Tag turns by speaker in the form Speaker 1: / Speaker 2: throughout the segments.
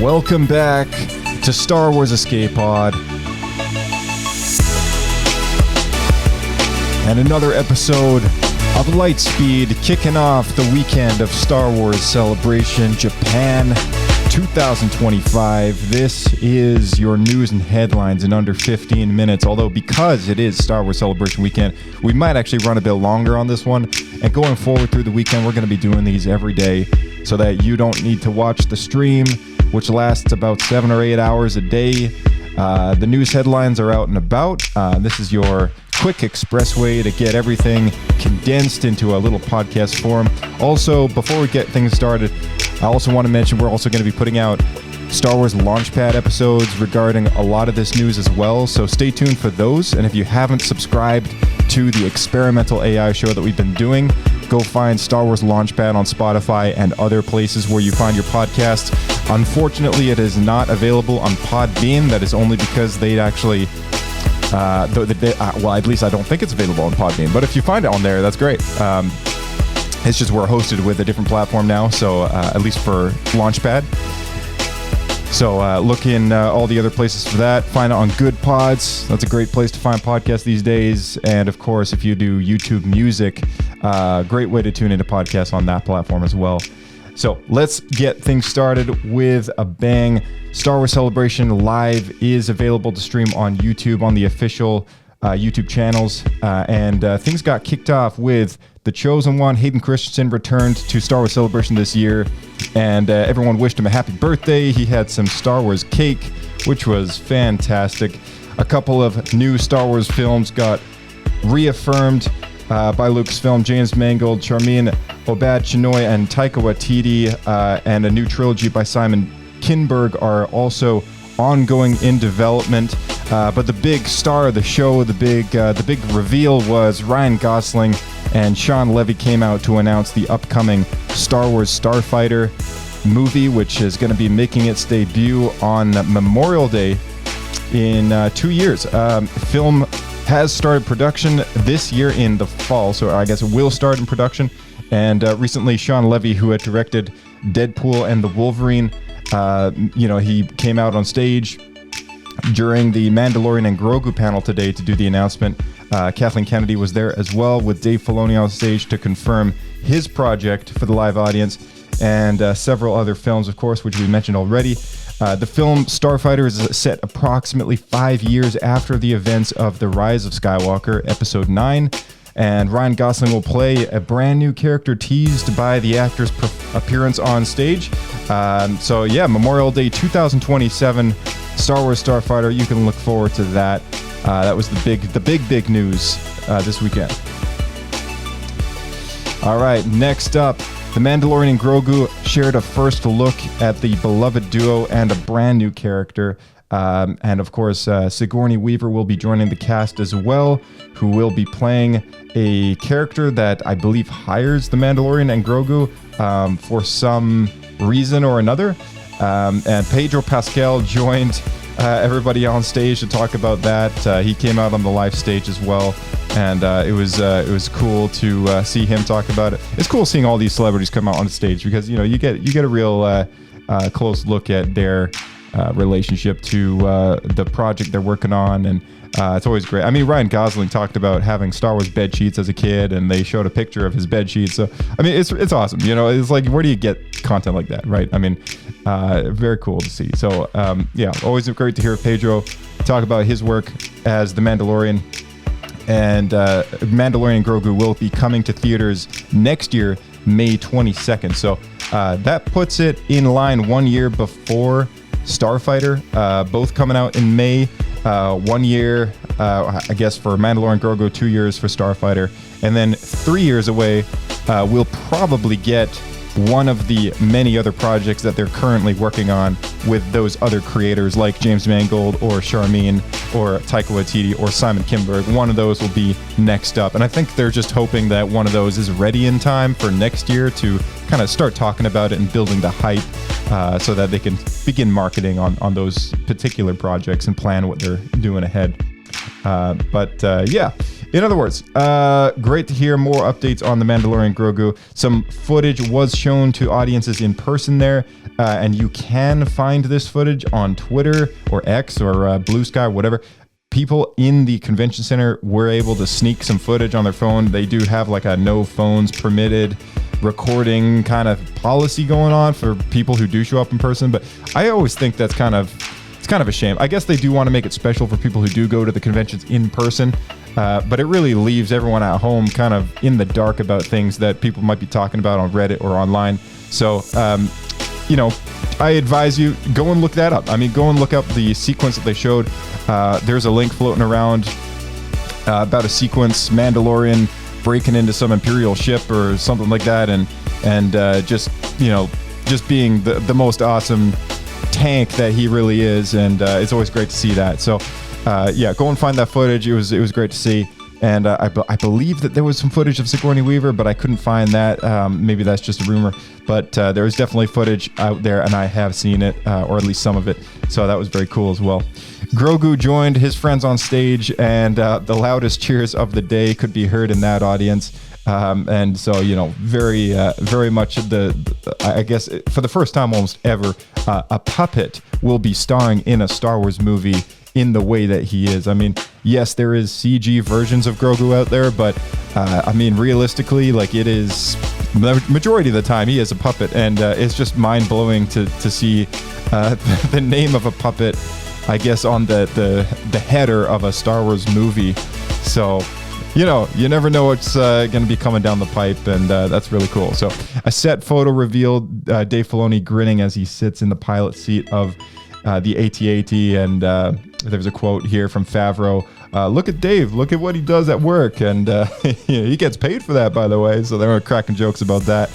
Speaker 1: Welcome back to Star Wars Escape Pod. And another episode of Lightspeed, kicking off the weekend of Star Wars Celebration Japan 2025. This is your news and headlines in under 15 minutes, although because it is Star Wars Celebration weekend, we might actually run a bit longer on this one. And going forward through the weekend, we're going to be doing these every day so that you don't need to watch the stream, which lasts about 7 or 8 hours a day. The news headlines are out and about. This is your quick express way to get everything condensed into a little podcast form. Also, before we get things started, I also want to mention we're also going to be putting out Star Wars Launchpad episodes regarding a lot of this news as well, so stay tuned for those. And if you haven't subscribed to the experimental AI show that we've been doing, go find Star Wars Launchpad on Spotify and other places where you find your podcasts. Unfortunately, it is not available on Podbean. That is only because they actually, well, at least I don't think it's available on Podbean. But if you find it on there, that's great. It's just we're hosted with a different platform now, so at least for Launchpad. So look in all the other places for that. Find it on Good Pods. That's a great place to find podcasts these days. And of course, if you do YouTube Music, great way to tune into podcasts on that platform as well. So let's get things started with a bang. Star Wars Celebration Live is available to stream on YouTube on the official YouTube channels. And things got kicked off with The Chosen One. Hayden Christensen returned to Star Wars Celebration this year, and everyone wished him a happy birthday. He had some Star Wars cake, which was fantastic. A couple of new Star Wars films got reaffirmed by Lucasfilm. James Mangold, Charmin Obad-Chinoy, and Taika Waititi, and a new trilogy by Simon Kinberg are also ongoing in development. But the big star of the show, the big reveal was Ryan Gosling and Shawn Levy came out to announce the upcoming Star Wars Starfighter movie, which is going to be making its debut on Memorial Day in 2 years. Film has started production this year in the fall, so I guess it will start in production. And recently, Shawn Levy, who had directed Deadpool and the Wolverine, he came out on stage during the Mandalorian and Grogu panel today to do the announcement. Kathleen Kennedy was there as well with Dave Filoni on stage to confirm his project for the live audience, and several other films, of course, which we mentioned already. The film Starfighter is set approximately 5 years after the events of The Rise of Skywalker, Episode 9, and Ryan Gosling will play a brand new character teased by the actor's appearance on stage. So yeah, Memorial Day 2027, Star Wars Starfighter. You can look forward to that. That was the big news this weekend. All right, next up, The Mandalorian and Grogu shared a first look at the beloved duo and a brand new character. And of course, Sigourney Weaver will be joining the cast as well, who will be playing a character that I believe hires the Mandalorian and Grogu for some reason or another. And Pedro Pascal joined everybody on stage to talk about that. He came out on the live stage as well, and it was cool to see him talk about it. It's cool seeing all these celebrities come out on stage because you get a real close look at their relationship to the project they're working on, and it's always great. I mean, Ryan Gosling talked about having Star Wars bed sheets as a kid, and they showed a picture of his bed sheets. So I mean, it's awesome. It's like, where do you get content like that, right? I mean, very cool to see. So yeah, always great to hear Pedro talk about his work as the Mandalorian. And Mandalorian and Grogu will be coming to theaters next year, May 22nd. So that puts it in line 1 year before Starfighter, both coming out in May. 1 year, I guess, for Mandalorian Grogu, 2 years for Starfighter, and then 3 years away, we'll probably get one of the many other projects that they're currently working on with those other creators like James Mangold or Charmin or Taika Waititi or Simon Kinberg. One of those will be next up, and I think they're just hoping that one of those is ready in time for next year to kind of start talking about it and building the hype so that they can begin marketing on those particular projects and plan what they're doing ahead. But yeah, In other words, great to hear more updates on the Mandalorian and Grogu. Some footage was shown to audiences in person there, and you can find this footage on Twitter or X or Blue Sky, whatever. People in the convention center were able to sneak some footage on their phone. They do have like a no phones permitted recording kind of policy going on for people who do show up in person, but I always think that's kind of a shame. I guess they do want to make it special for people who do go to the conventions in person. But it really leaves everyone at home kind of in the dark about things that people might be talking about on Reddit or online. So, I advise you, go and look that up. I mean, go and look up the sequence that they showed. There's a link floating around about a sequence, Mandalorian breaking into some Imperial ship or something like that, and just being the most awesome tank that he really is, and it's always great to see that. So. Go and find that footage. It was great to see, and I believe that there was some footage of Sigourney Weaver, but I couldn't find that. Maybe that's just a rumor, but there was definitely footage out there, and I have seen it, or at least some of it. So that was very cool as well. Grogu joined his friends on stage, and the loudest cheers of the day could be heard in that audience. And so, very much I guess for the first time almost ever, a puppet will be starring in a Star Wars movie in the way that he is. I mean, yes, there is CG versions of Grogu out there, but realistically, like, it is the majority of the time he is a puppet, and it's just mind-blowing to see the name of a puppet, I guess, on the header of a Star Wars movie. So, you never know what's going to be coming down the pipe, and that's really cool. So, a set photo revealed Dave Filoni grinning as he sits in the pilot seat of the AT-AT, and there's a quote here from Favreau. Look at Dave. Look at what he does at work, and he gets paid for that, by the way. So they were cracking jokes about that.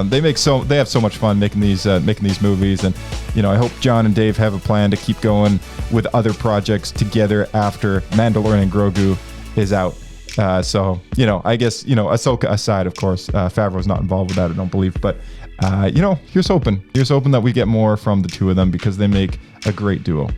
Speaker 1: They have so much fun making these movies, and I hope John and Dave have a plan to keep going with other projects together after Mandalorian and Grogu is out. So I guess Ahsoka aside, of course, Favreau's not involved with that, I don't believe, but here's hoping that we get more from the two of them, because they make a great duo.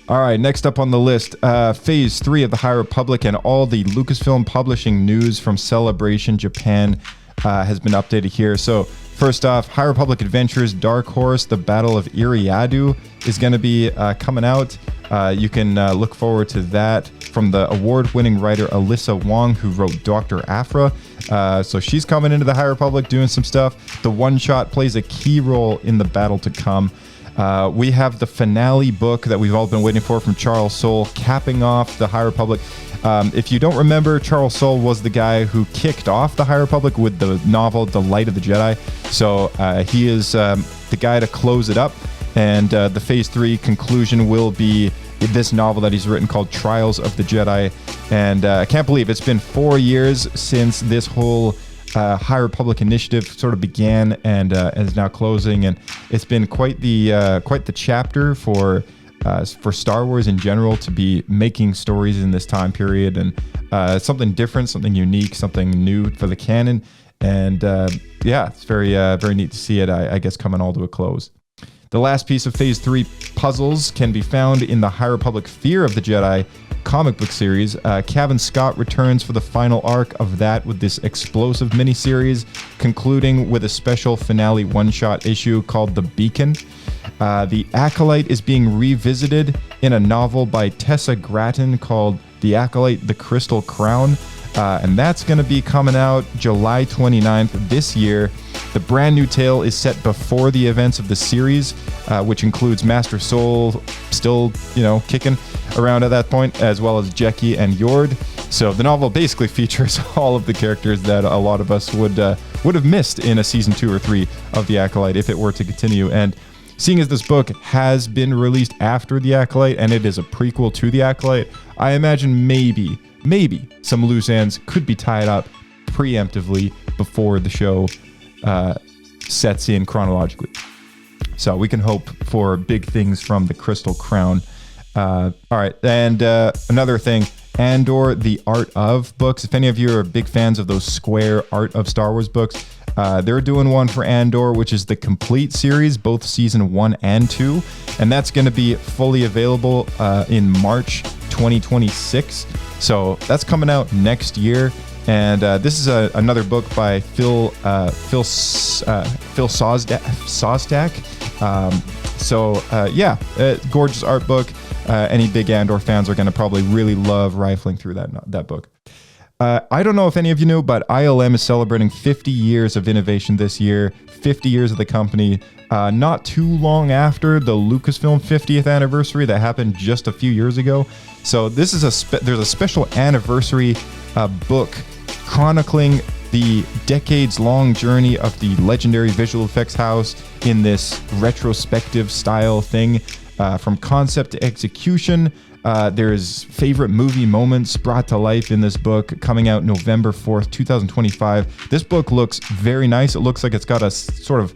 Speaker 1: All right, next up on the list, Phase 3 of the High Republic and all the Lucasfilm publishing news from Celebration Japan has been updated here. So first off, High Republic Adventures Dark Horse, The Battle of Iriadu is going to be coming out. You can look forward to that from the award-winning writer Alyssa Wong, who wrote Dr. Aphra. So she's coming into the High Republic doing some stuff. The one-shot plays a key role in the battle to come. We have the finale book that we've all been waiting for from Charles Soule, capping off the High Republic. If you don't remember, Charles Soule was the guy who kicked off the High Republic with the novel The Light of the Jedi. So he is the guy to close it up. And the Phase 3 conclusion will be this novel that he's written called Trials of the Jedi. And I can't believe it's been 4 years since this whole High Republic initiative sort of began and is now closing, and it's been quite the chapter for Star Wars in general to be making stories in this time period, and something different, something unique, something new for the canon, and it's very neat to see it, I guess, coming all to a close. The last piece of Phase 3 puzzles can be found in the High Republic Fear of the Jedi comic book series. Cavan Scott returns for the final arc of that with this explosive miniseries, concluding with a special finale one-shot issue called The Beacon. The Acolyte is being revisited in a novel by Tessa Gratton called The Acolyte, The Crystal Crown, and that's going to be coming out July 29th this year. The brand new tale is set before the events of the series, which includes Master Soul still, kicking around at that point, as well as Jekki and Yord. So the novel basically features all of the characters that a lot of us would have missed in a season 2 or 3 of The Acolyte if it were to continue. And seeing as this book has been released after The Acolyte and it is a prequel to The Acolyte, I imagine maybe some loose ends could be tied up preemptively before the show sets in chronologically. So we can hope for big things from the Crystal Crown. All right, and another thing, Andor, The Art of books. If any of you are big fans of those Square Art of Star Wars books, they're doing one for Andor, which is the complete series, both season 1 and 2, and that's going to be fully available in March 2026. So that's coming out next year. And this is another book by Phil Szostak. Gorgeous art book. Any big Andor fans are going to probably really love rifling through that book. I don't know if any of you knew, but ILM is celebrating 50 years of innovation this year, 50 years of the company, not too long after the Lucasfilm 50th anniversary that happened just a few years ago. So this is there's a special anniversary book chronicling the decades-long journey of the legendary visual effects house in this retrospective style thing, from concept to execution. There's favorite movie moments brought to life in this book, coming out November 4th, 2025. This book looks very nice. It looks like it's got a sort of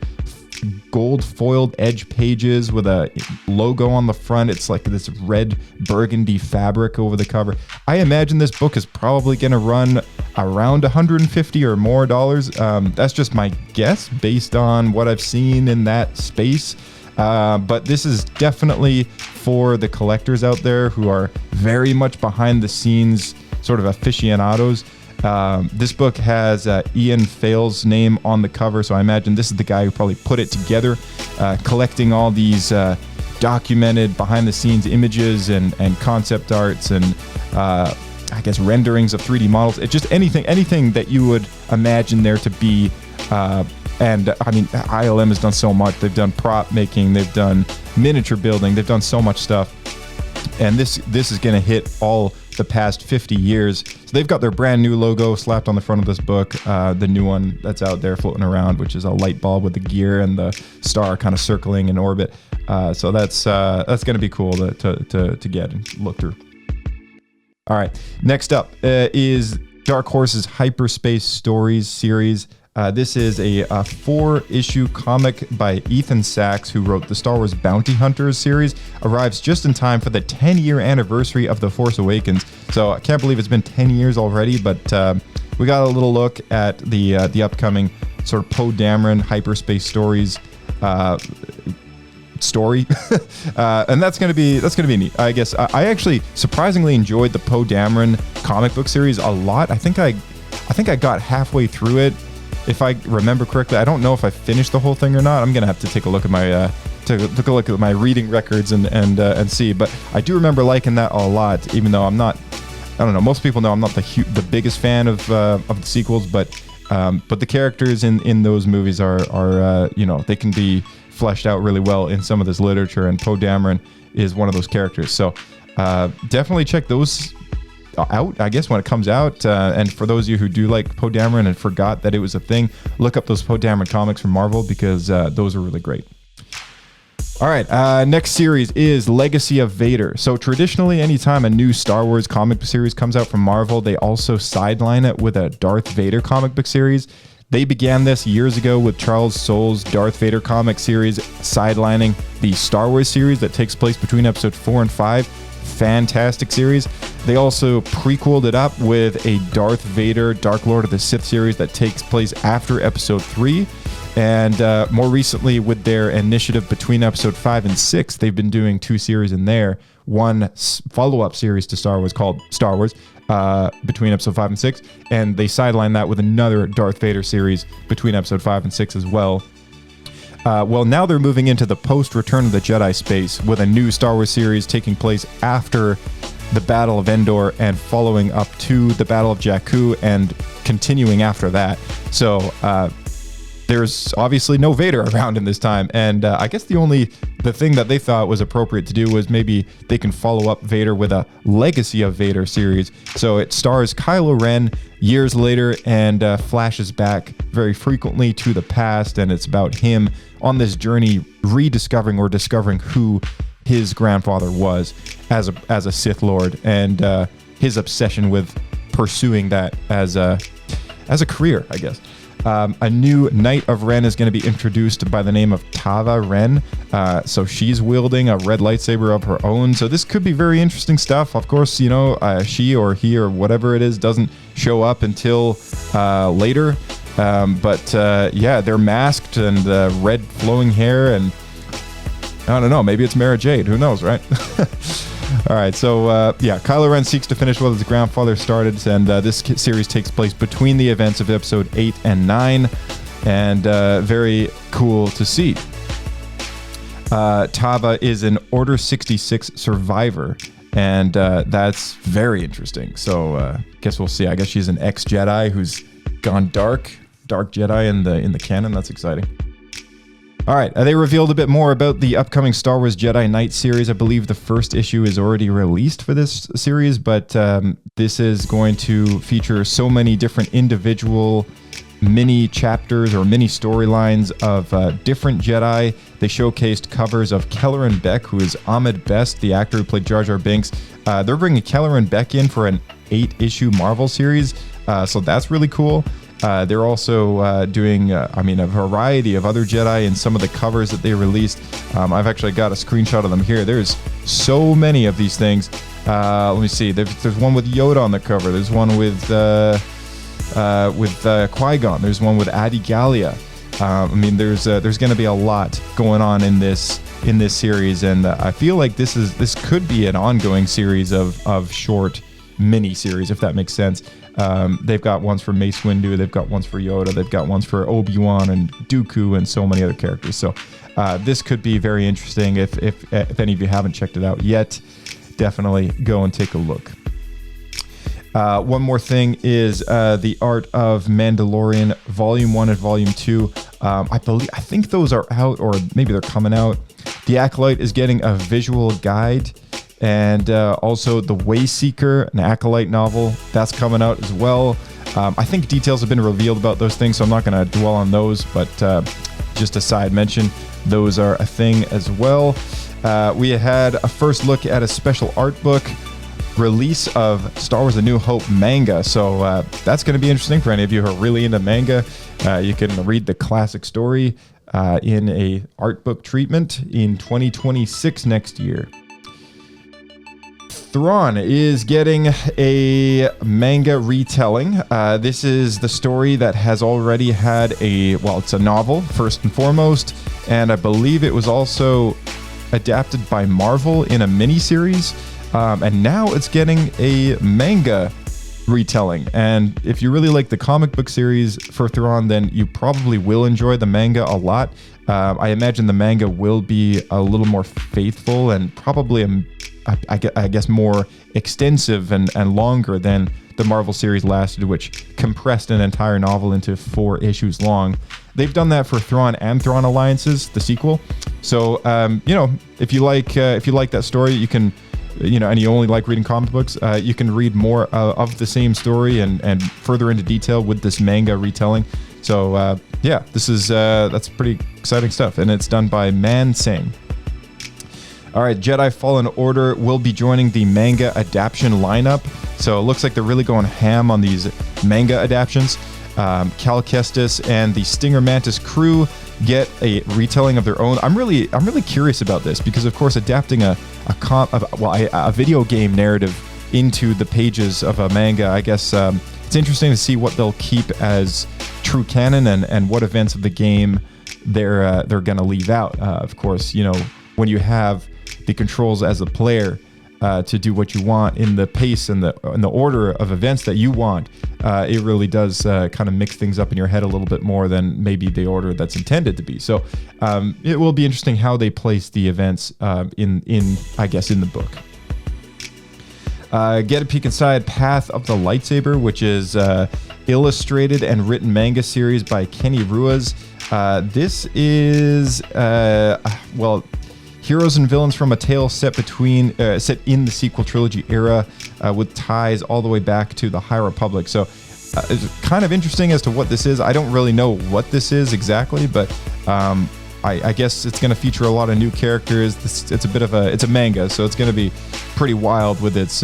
Speaker 1: gold foiled edge pages with a logo on the front. It's like this red burgundy fabric over the cover. I imagine this book is probably going to run around $150 or more. That's just my guess based on what I've seen in that space. But this is definitely for the collectors out there who are very much behind the scenes sort of aficionados. This book has Ian Fales' name on the cover, so I imagine this is the guy who probably put it together, collecting all these documented behind-the-scenes images and concept arts and I guess renderings of 3D models. It's just anything that you would imagine there to be. And I mean, ILM has done so much. They've done prop making, they've done miniature building, they've done so much stuff. And this is going to hit all the past 50 years. So they've got their brand new logo slapped on the front of this book, the new one that's out there floating around, which is a light bulb with the gear and the star kind of circling in orbit. So that's going to be cool to get and look through. All right, next up is Dark Horse's Hyperspace Stories series. This is a 4-issue comic by Ethan Sachs, who wrote the Star Wars Bounty Hunters series. Arrives just in time for the 10-year anniversary of The Force Awakens. So I can't believe it's been 10 years already, but we got a little look at the upcoming sort of Poe Dameron Hyperspace Stories story, and that's gonna be neat. I guess I actually surprisingly enjoyed the Poe Dameron comic book series a lot. I think I got halfway through it, if I remember correctly. I don't know if I finished the whole thing or not. I'm gonna have to take a look at my reading records and see. But I do remember liking that a lot, even though I don't know. Most people know I'm not the biggest fan of the sequels, but the characters in those movies are they can be fleshed out really well in some of this literature, and Poe Dameron is one of those characters. So definitely check those out, I guess, when it comes out. And for those of you who do like Poe Dameron and forgot that it was a thing, look up those Poe Dameron comics from Marvel, because those are really great. All right, next series is Legacy of Vader. So traditionally, anytime a new Star Wars comic book series comes out from Marvel, they also sideline it with a Darth Vader comic book series. They began this years ago with Charles Soule's Darth Vader comic series, sidelining the Star Wars series that takes place between episode 4 and 5. Fantastic series. They also prequeled it up with a Darth Vader Dark Lord of the Sith series that takes place after episode 3. And more recently, with their initiative between episode 5 and 6, they've been doing 2 series in there. One follow-up series to Star Wars called Star Wars, between episode 5 and 6, and they sideline that with another Darth Vader series between episode 5 and 6 as well. Well, now they're moving into the post-Return of the Jedi space with a new Star Wars series taking place after the Battle of Endor and following up to the Battle of Jakku and continuing after that. So there's obviously no Vader around in this time, and I guess the thing that they thought was appropriate to do was maybe they can follow up Vader with a Legacy of Vader series. So it stars Kylo Ren years later and flashes back very frequently to the past, and it's about him on this journey rediscovering or discovering who his grandfather was as a Sith Lord, and his obsession with pursuing that as a career, I guess. A new Knight of Ren is going to be introduced by the name of Tava Ren. So she's wielding a red lightsaber of her own. So this could be very interesting stuff. Of course, she or he or whatever it is doesn't show up until later. But they're masked and red flowing hair, and I don't know, maybe it's Mara Jade. Who knows, right? All right, so Kylo Ren seeks to finish what his grandfather started, and this series takes place between the events of Episode 8 and 9, and very cool to see. Tava is an Order 66 survivor, and that's very interesting. So guess we'll see. I guess she's an ex-Jedi who's gone dark Jedi in the canon. That's exciting. All right, they revealed a bit more about the upcoming Star Wars Jedi Knight series. I believe the first issue is already released for this series, but this is going to feature so many different individual mini chapters or mini storylines of different Jedi. They showcased covers of Kelleran Beck, who is Ahmed Best, the actor who played Jar Jar Binks. They're bringing Kelleran Beck in for an 8-issue Marvel series, so that's really cool. They're also doing, a variety of other Jedi in some of the covers that they released. I've actually got a screenshot of them here. There's so many of these things. Let me see. There's one with Yoda on the cover. There's one with Qui-Gon. There's one with Adi Gallia. There's going to be a lot going on in this series, and I feel like this could be an ongoing series of short mini series, if that makes sense. They've got ones for Mace Windu, they've got ones for Yoda, they've got ones for Obi-Wan and Dooku and so many other characters. So this could be very interesting. If any of you haven't checked it out yet, definitely go and take a look. One more thing is the Art of Mandalorian Volume 1 and Volume 2. I think those are out, or maybe they're coming out. The Acolyte is getting a visual guide. And also The Wayseeker, an Acolyte novel, that's coming out as well. I think details have been revealed about those things, so I'm not going to dwell on those, but just a side mention, those are a thing as well. We had a first look at a special art book release of Star Wars A New Hope manga, so that's going to be interesting for any of you who are really into manga. You can read the classic story in a art book treatment in 2026 next year. Thrawn is getting a manga retelling. This is the story that has already had it's a novel, first and foremost, and I believe it was also adapted by Marvel in a miniseries, and now it's getting a manga retelling. And if you really like the comic book series for Thrawn, then you probably will enjoy the manga a lot. I imagine the manga will be a little more faithful and probably I guess more extensive and longer than the Marvel series lasted, which compressed an entire novel into 4 issues long. They've done that for Thrawn and Thrawn Alliances, the sequel. So, if you like that story, you can, and you only like reading comic books, you can read more of the same story and further into detail with this manga retelling. So, that's pretty exciting stuff, and it's done by Man Sing. All right, Jedi Fallen Order will be joining the manga adaptation lineup. So it looks like they're really going ham on these manga adaptations. Cal Kestis and the Stinger Mantis crew get a retelling of their own. I'm really curious about this because, of course, adapting a video game narrative into the pages of a manga, I guess it's interesting to see what they'll keep as true canon and what events of the game they're going to leave out. Of course, when you have the controls as a player to do what you want in the pace and the order of events that you want, it really does kind of mix things up in your head a little bit more than maybe the order that's intended to be. So it will be interesting how they place the events in the book. Get a peek inside Path of the Lightsaber, which is illustrated and written manga series by Kenny Ruiz. This is heroes and villains from a tale set in the sequel trilogy era, with ties all the way back to the High Republic. So it's kind of interesting as to what this is. I don't really know what this is exactly, but I guess it's going to feature a lot of new characters. It's a manga, so it's going to be pretty wild with its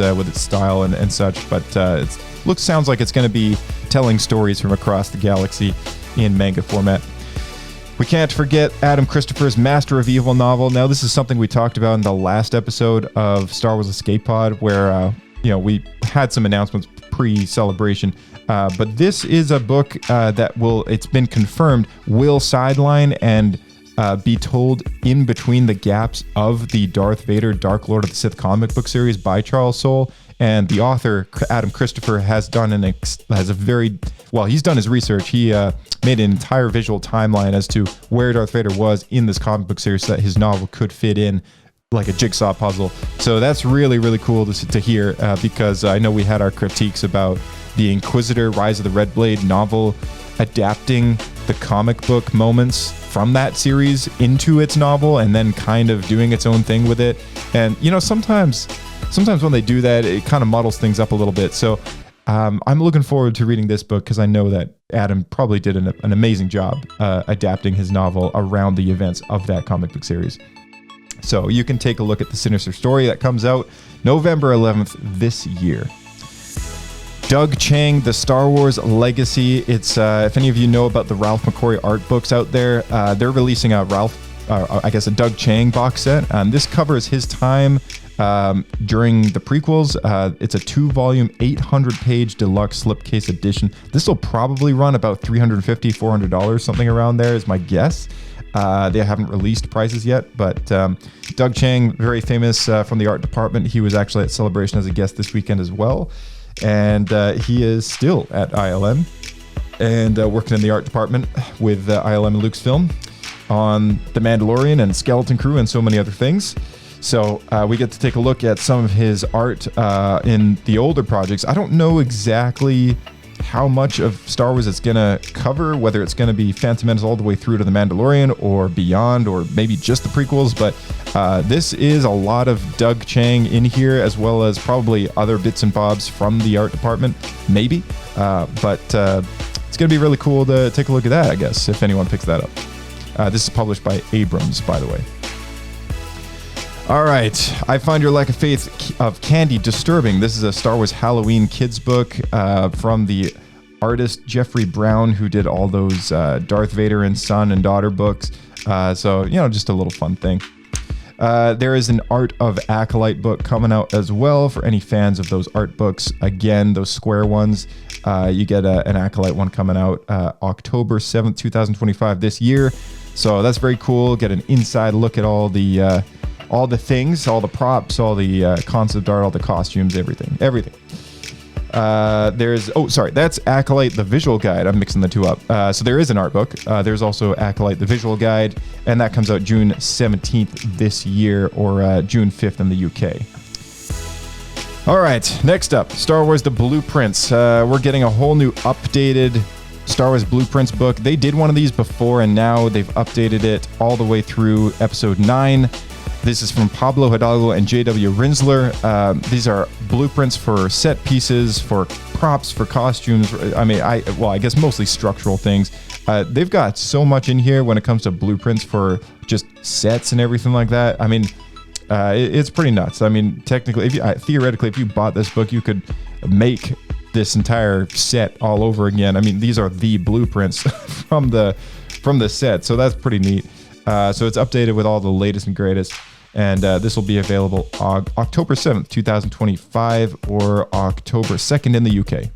Speaker 1: style and such. But sounds like it's going to be telling stories from across the galaxy in manga format. We can't forget Adam Christopher's Master of Evil novel. Now, this is something we talked about in the last episode of Star Wars Escape Pod, where we had some announcements pre-celebration. But this is a book that it's been confirmed, will sideline and be told in between the gaps of the Darth Vader Dark Lord of the Sith comic book series by Charles Soule. And the author, Adam Christopher, has done he's done his research. He made an entire visual timeline as to where Darth Vader was in this comic book series so that his novel could fit in like a jigsaw puzzle. So that's really, really cool to hear because I know we had our critiques about the Inquisitor Rise of the Red Blade novel adapting the comic book moments from that series into its novel and then kind of doing its own thing with it. And, sometimes when they do that, it kind of muddles things up a little bit. So I'm looking forward to reading this book because I know that Adam probably did an amazing job adapting his novel around the events of that comic book series. So you can take a look at the Sinister Story that comes out November 11th this year. Doug Chiang, The Star Wars Legacy. It's if any of you know about the Ralph McQuarrie art books out there, they're releasing a Doug Chiang box set. This covers his time during the prequels. It's a 2-volume, 800-page deluxe slipcase edition. This will probably run about $350, $400, something around there is my guess. They haven't released prices yet, but Doug Chiang, very famous from the art department. He was actually at Celebration as a guest this weekend as well. And he is still at ILM and working in the art department with ILM and Lucasfilm on The Mandalorian and Skeleton Crew and so many other things. So we get to take a look at some of his art in the older projects. I don't know exactly how much of Star Wars it's going to cover, whether it's going to be Phantom Menace all the way through to The Mandalorian or beyond, or maybe just the prequels. But this is a lot of Doug Chiang in here, as well as probably other bits and bobs from the art department, maybe. But it's going to be really cool to take a look at that, I guess, if anyone picks that up. This is published by Abrams, by the way. All right, I find your lack of faith of candy disturbing. This is a Star Wars Halloween kids book from the artist Jeffrey Brown, who did all those Darth Vader and son and daughter books. So, just a little fun thing. There is an Art of Acolyte book coming out as well for any fans of those art books. Again, those square ones. You get an Acolyte one coming out October 7th, 2025 this year. So that's very cool. Get an inside look at all the things, all the props, all the concept art, all the costumes, everything. That's Acolyte, the visual guide. I'm mixing the two up. So there is an art book. There's also Acolyte, the visual guide, and that comes out June 17th this year, or June 5th in the UK. All right, next up, Star Wars The Blueprints. We're getting a whole new updated Star Wars Blueprints book. They did one of these before, and now they've updated it all the way through episode 9. This is from Pablo Hidalgo and J.W. Rinsler. These are blueprints for set pieces, for props, for costumes. I guess mostly structural things. They've got so much in here when it comes to blueprints for just sets and everything like that. It's pretty nuts. Technically, theoretically, if you bought this book, you could make this entire set all over again. These are the blueprints from the set, so that's pretty neat. So it's updated with all the latest and greatest. And this will be available October 7th, 2025, or October 2nd in the UK.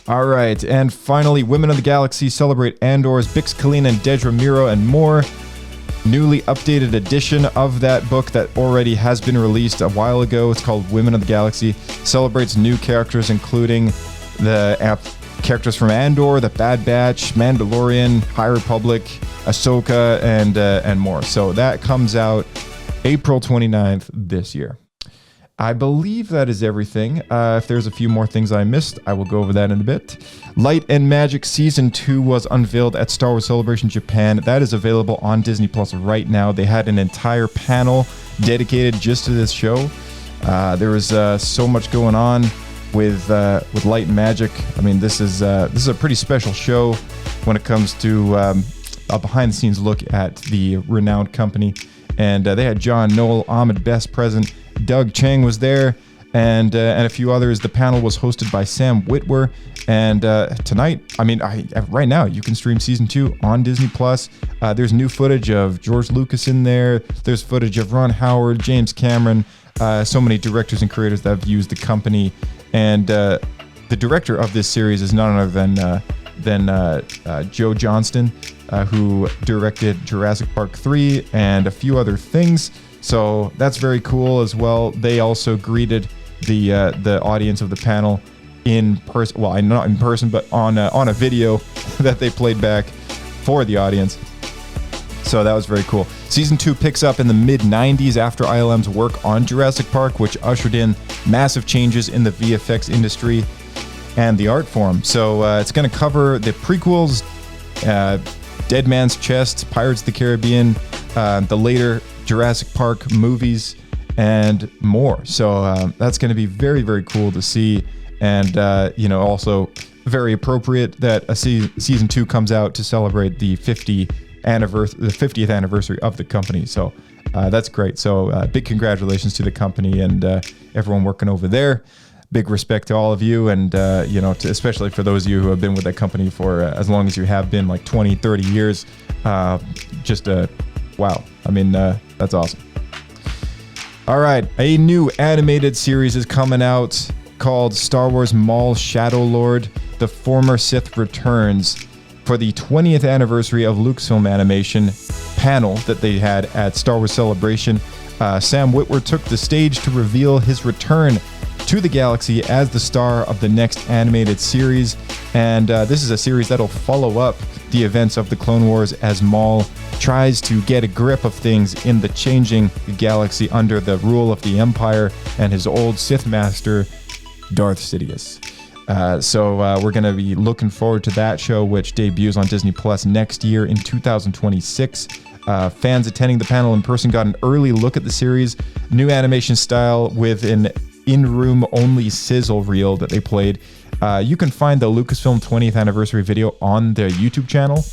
Speaker 1: All right, and finally, Women of the Galaxy celebrate Andor's Bix Kalina and Dedra Miro and more. Newly updated edition of that book that already has been released a while ago. It's called Women of the Galaxy. Celebrates new characters, including the characters from Andor, The Bad Batch, Mandalorian, High Republic, Ahsoka, and more. So that comes out April 29th this year. I believe that is everything. If there's a few more things I missed, I will go over that in a bit. Light and Magic Season 2 was unveiled at Star Wars Celebration Japan. That is available on Disney Plus right now. They had an entire panel dedicated just to this show. There was so much going on with Light and Magic. This is a pretty special show when it comes to a behind-the-scenes look at the renowned company. And they had John Knoll, Ahmed Best present. Doug Chiang was there, and a few others. The panel was hosted by Sam Witwer. And tonight, right now, you can stream Season 2 on Disney+. There's new footage of George Lucas in there. There's footage of Ron Howard, James Cameron, so many directors and creators that have used the company. And the director of this series is none other than than Joe Johnston, who directed Jurassic Park 3 and a few other things. So that's very cool as well. They also greeted the audience of the panel in person. Well, not in person, but on a video that they played back for the audience. So that was very cool. Season 2 picks up in the mid-90s after ILM's work on Jurassic Park, which ushered in massive changes in the VFX industry and the art form. So it's going to cover the prequels, Dead Man's Chest, Pirates of the Caribbean, the later Jurassic Park movies, and more. So that's going to be very, very cool to see. And, also very appropriate that a season 2 comes out to celebrate the 50th anniversary of the company. So that's great. So big congratulations to the company and everyone working over there. Big respect to all of you, and especially for those of you who have been with that company for as long as you have been, like 20, 30 years. Wow. I mean, that's awesome. All right, a new animated series is coming out called Star Wars Maul Shadow Lord: The Former Sith Returns, for the 20th anniversary of Lucasfilm Animation panel that they had at Star Wars Celebration. Sam Witwer took the stage to reveal his return to the galaxy as the star of the next animated series. And this is a series that'll follow up the events of the Clone Wars as Maul tries to get a grip of things in the changing galaxy under the rule of the Empire and his old Sith master, Darth Sidious. So we're going to be looking forward to that show, which debuts on Disney Plus next year in 2026. Fans attending the panel in person got an early look at the series, new animation style with an in-room only sizzle reel that they played. You can find the Lucasfilm 20th anniversary video on their YouTube channel.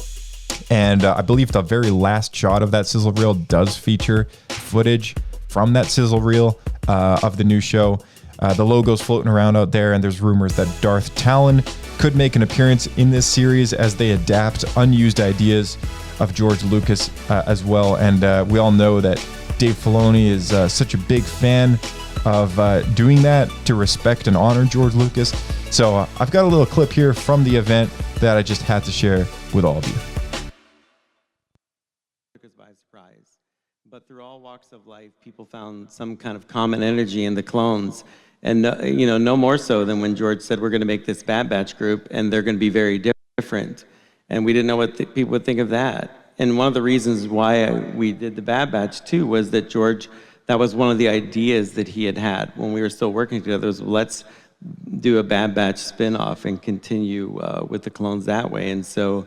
Speaker 1: And I believe the very last shot of that sizzle reel does feature footage from that sizzle reel of the new show. The logo's floating around out there, and there's rumors that Darth Talon could make an appearance in this series as they adapt unused ideas of George Lucas as well. And we all know that Dave Filoni is such a big fan of doing that to respect and honor George Lucas. So I've got a little clip here from the event that I just had to share with all of you.
Speaker 2: Took us by surprise. But through all walks of life, people found some kind of common energy in the clones. And no more so than when George said, we're going to make this Bad Batch group, and they're going to be very different. And we didn't know what people would think of that. And one of the reasons why we did the Bad Batch, too, was that George, that was one of the ideas that he had when we were still working together, was let's do a Bad Batch spin-off and continue with the clones that way. And so,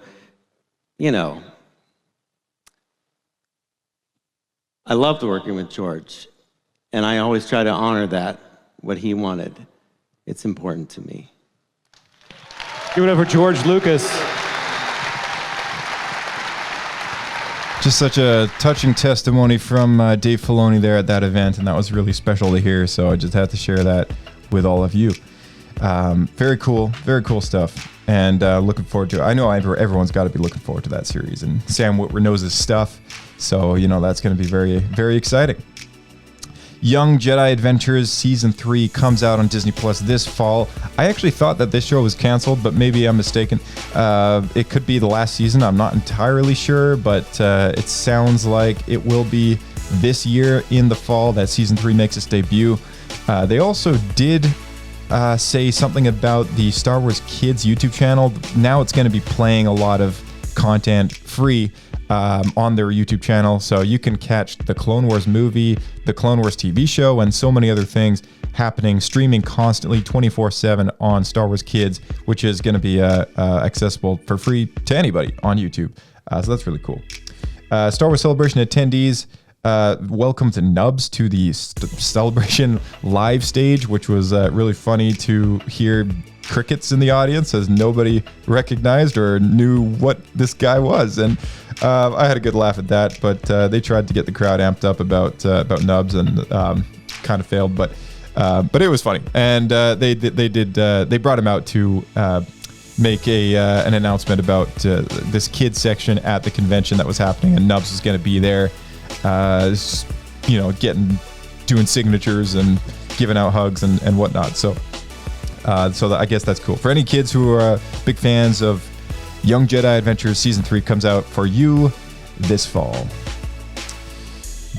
Speaker 2: I loved working with George, and I always try to honor that. What he wanted. It's important to me.
Speaker 3: Give it up for George Lucas.
Speaker 1: Just such a touching testimony from Dave Filoni there at that event, and that was really special to hear, so I just had to share that with all of you. Very cool stuff, and looking forward to it. I know everyone's got to be looking forward to that series, and Sam Witwer knows his stuff, so that's going to be very, very exciting. Young Jedi Adventures Season 3 comes out on Disney Plus this fall. I actually thought that this show was canceled, but maybe I'm mistaken. It could be the last season. I'm not entirely sure, but it sounds like it will be this year in the fall that Season 3 makes its debut. They also did say something about the Star Wars Kids YouTube channel. Now it's going to be playing a lot of content free on their YouTube channel, so you can catch the Clone Wars movie, the Clone Wars TV show, and so many other things happening, streaming constantly 24/7 on Star Wars Kids, which is going to be accessible for free to anybody on YouTube. So that's really cool. Star Wars Celebration attendees welcomed Nubs to the Celebration live stage, which was really funny to hear crickets in the audience as nobody recognized or knew what this guy was, and I had a good laugh at that. But they tried to get the crowd amped up about Nubs and kind of failed, but it was funny, and they brought him out to make an announcement about this kids section at the convention that was happening, and Nubs was going to be there, doing signatures and giving out hugs and whatnot. So I guess that's cool for any kids who are big fans of Young Jedi Adventures Season 3 comes out for you this fall.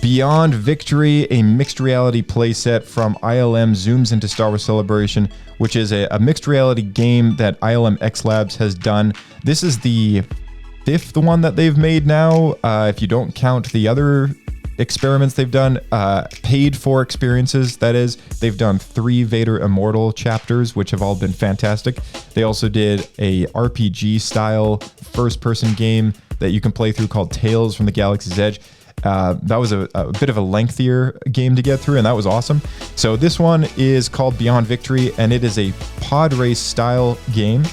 Speaker 1: Beyond Victory, a mixed reality playset from ILM, zooms into Star Wars Celebration, which is a mixed reality game that ILM X Labs has done. This is the 5th one that they've made now, if you don't count the other experiments they've done, paid for experiences, that is. They've done 3 Vader Immortal chapters, which have all been fantastic. They also did a RPG style first person game that you can play through called Tales from the Galaxy's Edge. That was a bit of a lengthier game to get through, and that was awesome. So this one is called Beyond Victory, and it is a pod race style game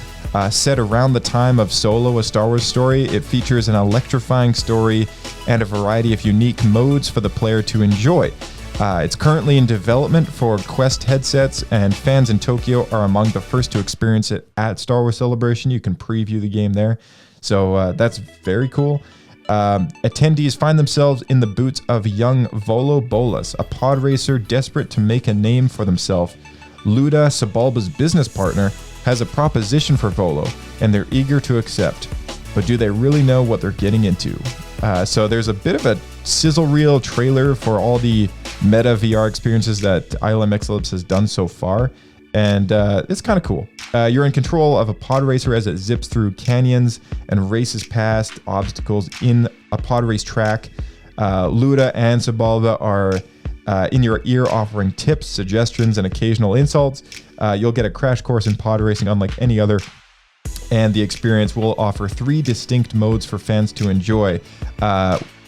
Speaker 1: set around the time of Solo, a Star Wars story. It features an electrifying story and a variety of unique modes for the player to enjoy. It's currently in development for Quest headsets, and fans in Tokyo are among the first to experience it at Star Wars Celebration. You can preview the game there. So that's very cool. Attendees find themselves in the boots of young Volo Bolas, a pod racer desperate to make a name for themselves. Luda, Sebulba's business partner, has a proposition for Volo, and they're eager to accept. But do they really know what they're getting into? So there's a bit of a sizzle reel trailer for all the meta VR experiences that ILM X Labs has done so far, and it's kind of cool. You're in control of a pod racer as it zips through canyons and races past obstacles in a pod race track. Luda and Sebulba are in your ear offering tips, suggestions, and occasional insults. You'll get a crash course in pod racing unlike any other, and the experience will offer 3 distinct modes for fans to enjoy: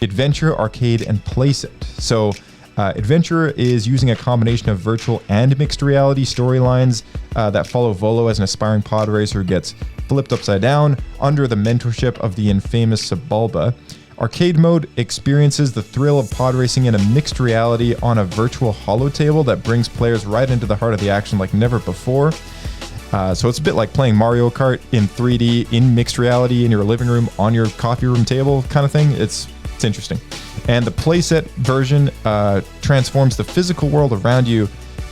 Speaker 1: Adventure, Arcade, and Playset. So Adventure is using a combination of virtual and mixed reality storylines that follow Volo as an aspiring pod racer who gets flipped upside down under the mentorship of the infamous Sebulba. Arcade mode experiences the thrill of pod racing in a mixed reality on a virtual holotable that brings players right into the heart of the action like never before. So it's a bit like playing Mario Kart in 3D in mixed reality in your living room on your coffee room table kind of thing. It's interesting. And the playset version transforms the physical world around you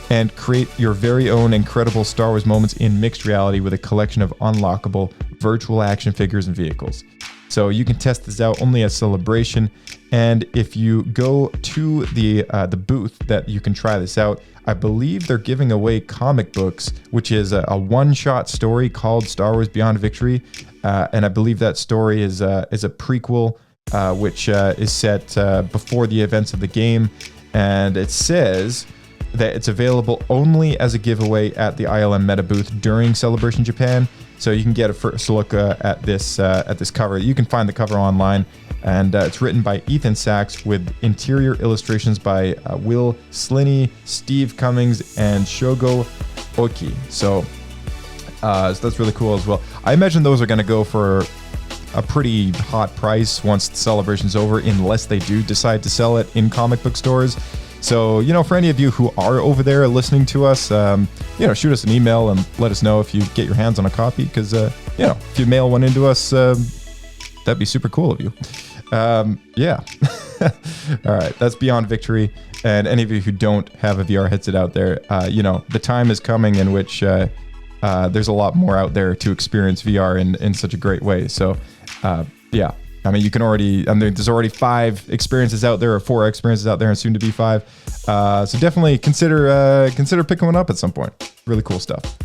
Speaker 1: and create your very own incredible Star Wars moments in mixed reality with a collection of unlockable virtual action figures and vehicles. So you can test this out only at Celebration, and if you go to the booth that you can try this out, I believe they're giving away comic books, which is a one-shot story called Star Wars Beyond Victory, and I believe that story is a prequel which is set before the events of the game, and it says that it's available only as a giveaway at the ILM Meta booth during Celebration Japan. So you can get a first look at this cover. You can find the cover online, and it's written by Ethan Sachs with interior illustrations by Will Slinney, Steve Cummings, and Shogo Oki. So that's really cool as well. I imagine those are going to go for a pretty hot price once the celebration's over, unless they do decide to sell it in comic book stores. So, for any of you who are over there listening to us, shoot us an email and let us know if you get your hands on a copy, because, if you mail one into us, that'd be super cool of you. Yeah. All right. That's Beyond Victory. And any of you who don't have a VR headset out there, the time is coming in which there's a lot more out there to experience VR in such a great way. So, yeah. I mean, there's already 5 experiences out there, or 4 experiences out there, and soon to be 5. So definitely consider picking one up at some point. Really cool stuff.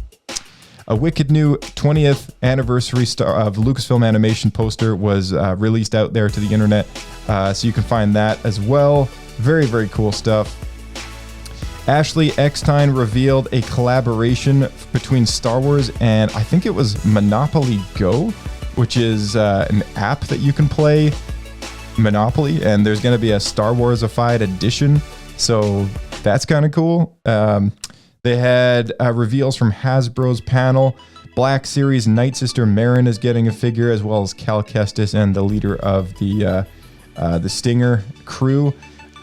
Speaker 1: A wicked new 20th anniversary of Lucasfilm Animation poster was released out there to the internet, so you can find that as well. Very, very cool stuff. Ashley Eckstein revealed a collaboration between Star Wars and I think it was Monopoly Go, which is an app that you can play Monopoly, and there's going to be a Star Wars-ified edition, so that's kind of cool. They had reveals from Hasbro's panel. Black Series Night Sister Marin is getting a figure, as well as Cal Kestis and the leader of the Stinger crew.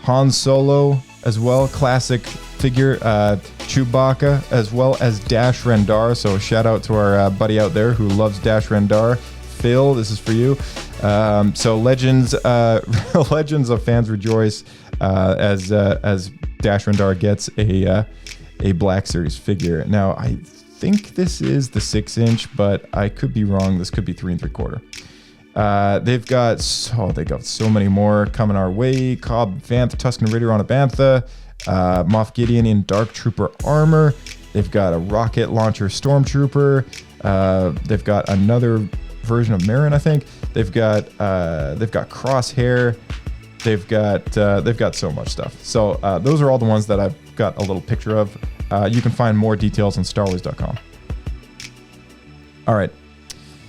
Speaker 1: Han Solo as well, classic figure. Chewbacca, as well as Dash Rendar. So shout out to our buddy out there who loves Dash Rendar. Phil, this is for you. So legends of fans rejoice as Dash Rendar gets a Black Series figure. Now, I think this is the 6-inch, but I could be wrong. This could be 3 3/4. They've got so many more coming our way. Cobb Vanth, Tusken Raider on a Bantha, Moff Gideon in Dark Trooper armor. They've got a rocket launcher Stormtrooper. They've got another version of Marin, I think. They've got Crosshair. They've got so much stuff. So those are all the ones that I've got a little picture of. You can find more details on StarWars.com. All right.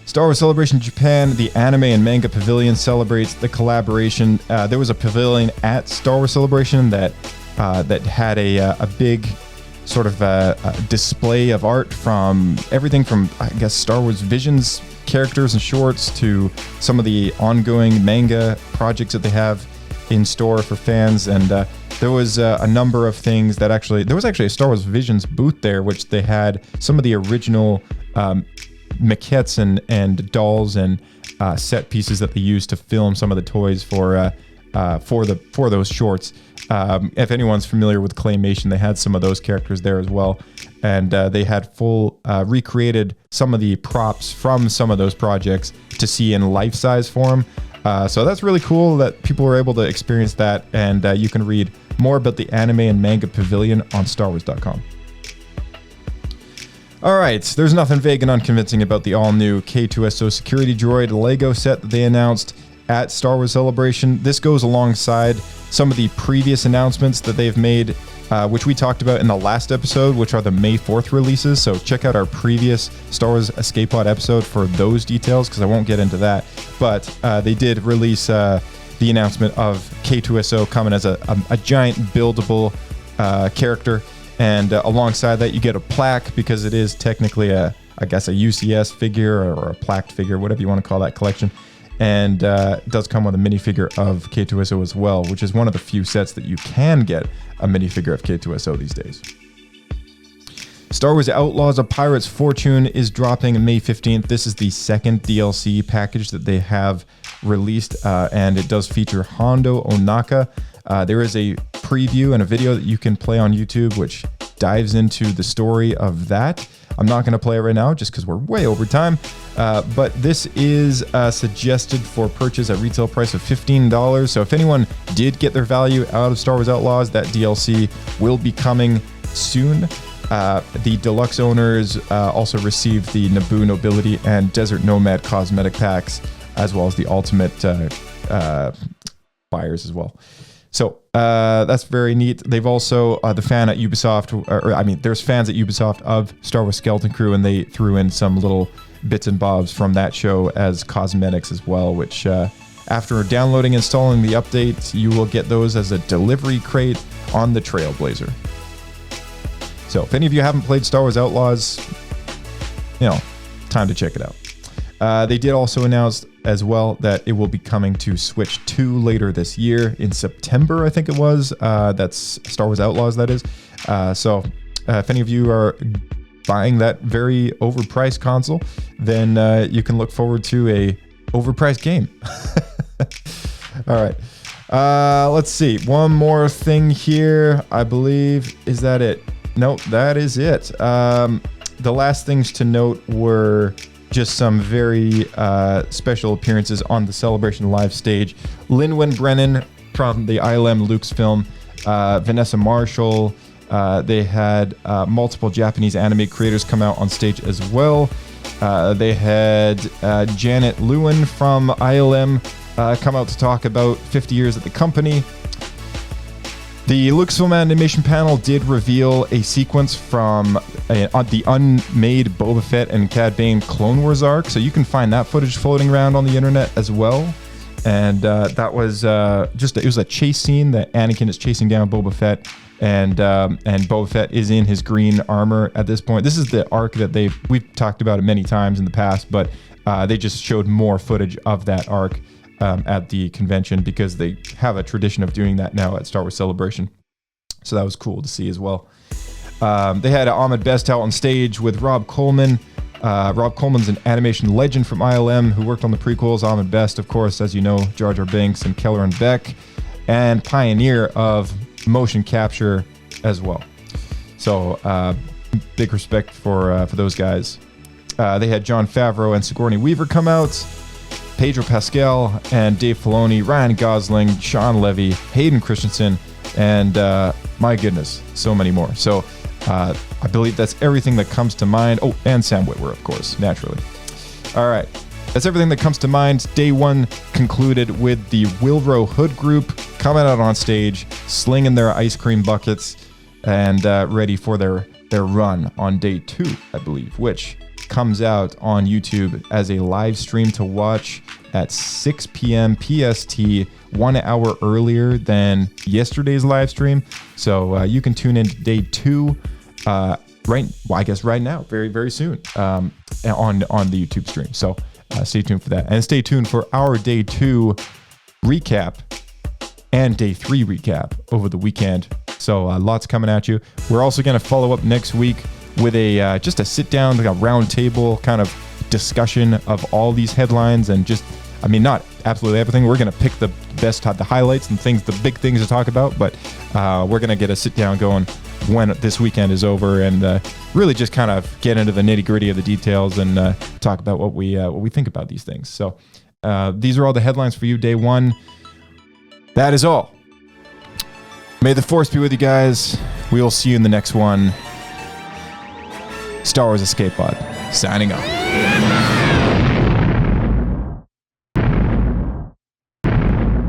Speaker 1: Star Wars Celebration Japan, the anime and manga pavilion celebrates the collaboration. There was a pavilion at Star Wars Celebration that had a big sort of display of art from everything from, I guess, Star Wars Visions characters and shorts to some of the ongoing manga projects that they have in store for fans. And there was a number of things that there was actually a Star Wars Visions booth there, which they had some of the original maquettes and dolls and set pieces that they used to film some of the toys for those shorts. If anyone's familiar with claymation, they had some of those characters there as well, and they had full recreated some of the props from some of those projects to see in life-size form. So that's really cool that people were able to experience that, and you can read more about the anime and manga pavilion on StarWars.com. All right, there's nothing vague and unconvincing about the all-new K-2SO security droid Lego set that they announced at Star Wars Celebration. This goes alongside some of the previous announcements that they've made, which we talked about in the last episode, which are the May 4th releases. So check out our previous Star Wars Escape Pod episode for those details, because I won't get into that. But they did release the announcement of K-2SO coming as a giant buildable character. And alongside that, you get a plaque, because it is technically a UCS figure or a plaqued figure, whatever you want to call that collection. And it does come with a minifigure of K-2SO as well, which is one of the few sets that you can get a minifigure of K-2SO these days. Star Wars Outlaws, A Pirate's Fortune is dropping May 15th. This is the second DLC package that they have released, and it does feature Hondo Onaka. There is a preview and a video that you can play on YouTube, which dives into the story of that. I'm not going to play it right now just because we're way over time, but this is suggested for purchase at retail price of $15. So if anyone did get their value out of Star Wars Outlaws, that DLC will be coming soon. The deluxe owners also received the Naboo Nobility and Desert Nomad cosmetic packs, as well as the ultimate buyers as well. So that's very neat. They've also, the fan at Ubisoft, there's fans at Ubisoft of Star Wars Skeleton Crew, and they threw in some little bits and bobs from that show as cosmetics as well, which after downloading and installing the update, you will get those as a delivery crate on the Trailblazer. So if any of you haven't played Star Wars Outlaws, time to check it out. They did also announce as well that it will be coming to Switch 2 later this year in September, I think it was. That's Star Wars Outlaws, that is. So if any of you are buying that very overpriced console, then you can look forward to a overpriced game. All right. Let's see. One more thing here, I believe. Is that it? Nope, that is it. The last things to note were just some very special appearances on the Celebration live stage. Lin-Wen Brennan from the ILM Lucasfilm, Vanessa Marshall. They had multiple Japanese anime creators come out on stage as well. They had Janet Lewin from ILM come out to talk about 50 years at the company. The Lucasfilm Animation panel did reveal a sequence from the unmade Boba Fett and Cad Bane Clone Wars arc, so you can find that footage floating around on the internet as well. And that was it was a chase scene that Anakin is chasing down Boba Fett, and Boba Fett is in his green armor at this point. This is the arc that we've talked about it many times in the past, but they just showed more footage of that arc at the convention, because they have a tradition of doing that now at Star Wars Celebration. So that was cool to see as well. They had Ahmed Best out on stage with Rob Coleman. Rob Coleman's an animation legend from ILM who worked on the prequels. Ahmed Best, of course, as you know, Jar Jar Binks and Keller and Beck, and pioneer of motion capture as well. So Big respect for those guys. They had Jon Favreau and Sigourney Weaver come out, Pedro Pascal and Dave Filoni, Ryan Gosling, Shawn Levy, Hayden Christensen, and my goodness, so many more. So I believe that's everything that comes to mind. Oh, and Sam Witwer, of course, naturally. All right. That's everything that comes to mind. Day one concluded with the Wilro Hood group coming out on stage, slinging their ice cream buckets, and ready for their run on day two, I believe, which comes out on YouTube as a live stream to watch at 6 p.m. PST, 1 hour earlier than yesterday's live stream. So you can tune in to day two right now, very, very soon on the YouTube stream. So stay tuned for that. And stay tuned for our day two recap and day three recap over the weekend. So lots coming at you. We're also going to follow up next week with a just a sit down, like a round table kind of discussion of all these headlines and just, I mean, not absolutely everything. We're going to pick the best, the highlights and things, the big things to talk about. But we're going to get a sit down going when this weekend is over and really just kind of get into the nitty gritty of the details and talk about what we think about these things. So these are all the headlines for you, day one. That is all. May the force be with you guys. We will see you in the next one. Star Wars Escape Pod, signing off.